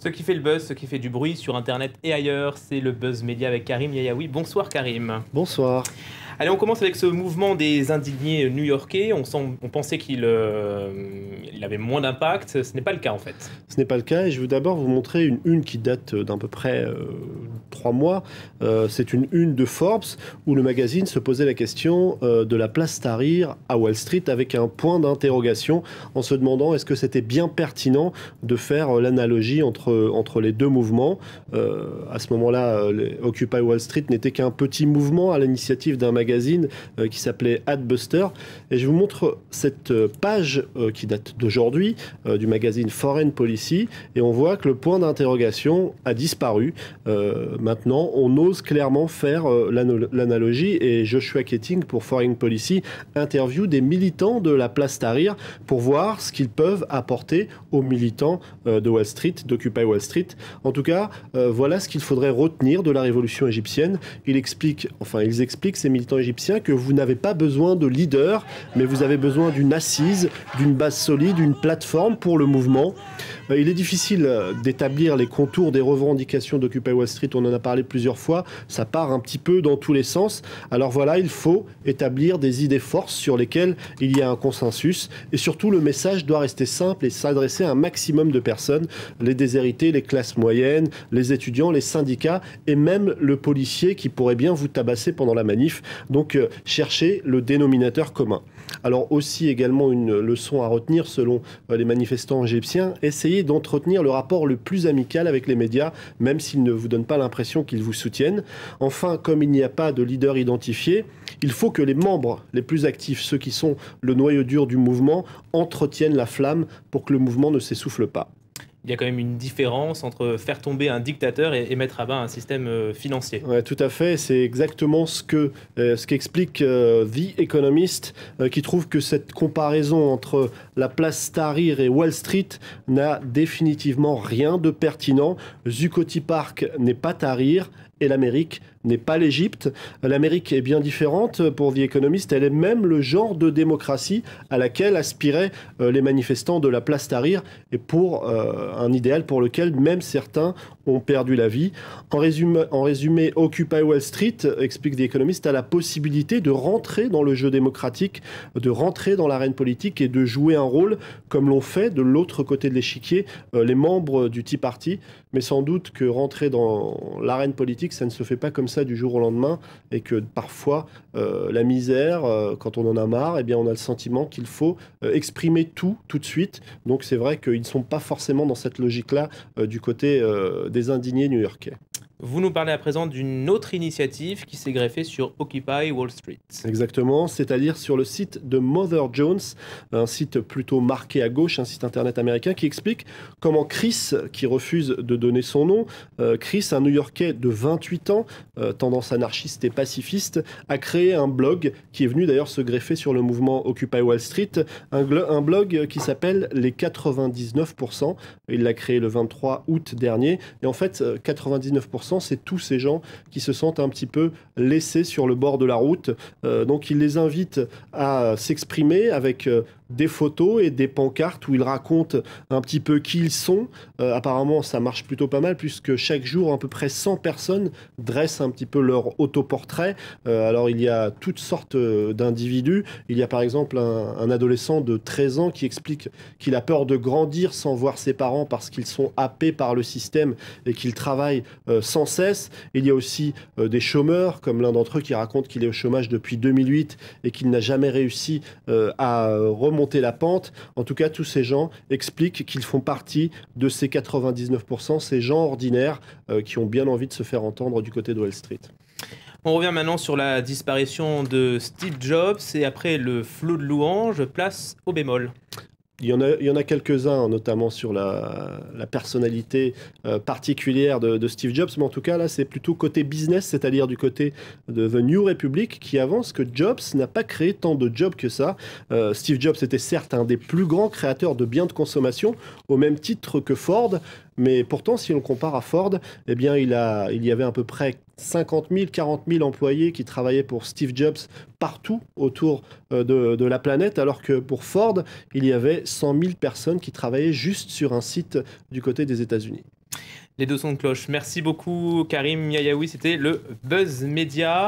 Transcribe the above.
Ce qui fait le buzz, ce qui fait du bruit sur Internet et ailleurs, c'est le Buzz Média avec Karim Yayaoui. Bonsoir Karim. Bonsoir. Allez, on commence avec ce mouvement des indignés new-yorkais. On pensait qu'il avait moins d'impact. Ce n'est pas le cas en fait. Ce n'est pas le cas et je veux d'abord vous montrer une une qui date d'à peu près 3 mois. C'est une une de Forbes où le magazine se posait la question de la place Tahrir à Wall Street avec un point d'interrogation en se demandant est-ce que c'était bien pertinent de faire l'analogie entre les deux mouvements. À ce moment-là, Occupy Wall Street n'était qu'un petit mouvement à l'initiative d'un magazine qui s'appelait Adbuster. Et je vous montre cette page qui date d'aujourd'hui du magazine Foreign Policy et on voit que le point d'interrogation a disparu. Maintenant, on ose clairement faire l'analogie et Joshua Keating pour Foreign Policy interview des militants de la place Tahrir pour voir ce qu'ils peuvent apporter aux militants de Wall Street, d'Occupy Wall Street. En tout cas, voilà ce qu'il faudrait retenir de la révolution égyptienne. Ils expliquent ces militants égyptiens que vous n'avez pas besoin de leader, mais vous avez besoin d'une assise, d'une base solide, d'une plateforme pour le mouvement. Il est difficile d'établir les contours des revendications d'Occupy Wall Street, on en a parlé plusieurs fois, ça part un petit peu dans tous les sens. Alors voilà, il faut établir des idées forces sur lesquelles il y a un consensus et surtout le message doit rester simple et s'adresser à un maximum de personnes, les déshérités, les classes moyennes, les étudiants, les syndicats et même le policier qui pourrait bien vous tabasser pendant la manif. Donc chercher le dénominateur commun. Alors aussi également une leçon à retenir selon les manifestants égyptiens, essayez d'entretenir le rapport le plus amical avec les médias, même s'ils ne vous donnent pas l'impression qu'ils vous soutiennent. Enfin, comme il n'y a pas de leader identifié, il faut que les membres les plus actifs, ceux qui sont le noyau dur du mouvement, entretiennent la flamme pour que le mouvement ne s'essouffle pas. Il y a quand même une différence entre faire tomber un dictateur et mettre à bas un système financier. Ouais, tout à fait. C'est exactement ce qu'explique The Economist, qui trouve que cette comparaison entre la place Tahrir et Wall Street n'a définitivement rien de pertinent. Zuccotti Park n'est pas Tahrir et l'Amérique n'est pas l'Égypte. L'Amérique est bien différente pour The Economist. Elle est même le genre de démocratie à laquelle aspiraient les manifestants de la place Tahrir et pour un idéal pour lequel même certains ont perdu la vie. En résumé, Occupy Wall Street, explique The Economist, a la possibilité de rentrer dans le jeu démocratique, de rentrer dans l'arène politique et de jouer un rôle comme l'ont fait de l'autre côté de l'échiquier les membres du Tea Party. Mais sans doute que rentrer dans l'arène politique, ça ne se fait pas comme ça du jour au lendemain et que parfois la misère, quand on en a marre, eh bien on a le sentiment qu'il faut exprimer tout de suite. Donc c'est vrai qu'ils ne sont pas forcément dans cette logique-là du côté des indignés new-yorkais. Vous nous parlez à présent d'une autre initiative qui s'est greffée sur Occupy Wall Street. Exactement, c'est-à-dire sur le site de Mother Jones, un site plutôt marqué à gauche, un site internet américain qui explique comment Chris, qui refuse de donner son nom, Chris, un New-Yorkais de 28 ans, tendance anarchiste et pacifiste, a créé un blog qui est venu d'ailleurs se greffer sur le mouvement Occupy Wall Street, un blog qui s'appelle Les 99%. Il l'a créé le 23 août dernier et en fait 99%, c'est tous ces gens qui se sentent un petit peu laissés sur le bord de la route. Donc il les invite à s'exprimer avec des photos et des pancartes où ils racontent un petit peu qui ils sont. Apparemment, ça marche plutôt pas mal puisque chaque jour, à peu près 100 personnes dressent un petit peu leur autoportrait. Alors, il y a toutes sortes d'individus. Il y a par exemple un adolescent de 13 ans qui explique qu'il a peur de grandir sans voir ses parents parce qu'ils sont happés par le système et qu'ils travaillent sans cesse. Il y a aussi des chômeurs, comme l'un d'entre eux qui raconte qu'il est au chômage depuis 2008 et qu'il n'a jamais réussi à remonter la pente. En tout cas, tous ces gens expliquent qu'ils font partie de ces 99%, ces gens ordinaires qui ont bien envie de se faire entendre du côté de Wall Street. On revient maintenant sur la disparition de Steve Jobs et après le flot de louanges, place au bémol. Il y en a quelques-uns, notamment sur la personnalité particulière de Steve Jobs, mais en tout cas, là, c'est plutôt côté business, c'est-à-dire du côté de The New Republic, qui avance que Jobs n'a pas créé tant de jobs que ça. Steve Jobs était certes un des plus grands créateurs de biens de consommation, au même titre que Ford, mais pourtant, si on compare à Ford, eh bien, il y avait à peu près 50 000, 40 000 employés qui travaillaient pour Steve Jobs partout autour de la planète, alors que pour Ford, il y avait 100 000 personnes qui travaillaient juste sur un site du côté des États-Unis. Les deux sons de cloche. Merci beaucoup Karim Yayaoui, c'était le Buzz Media.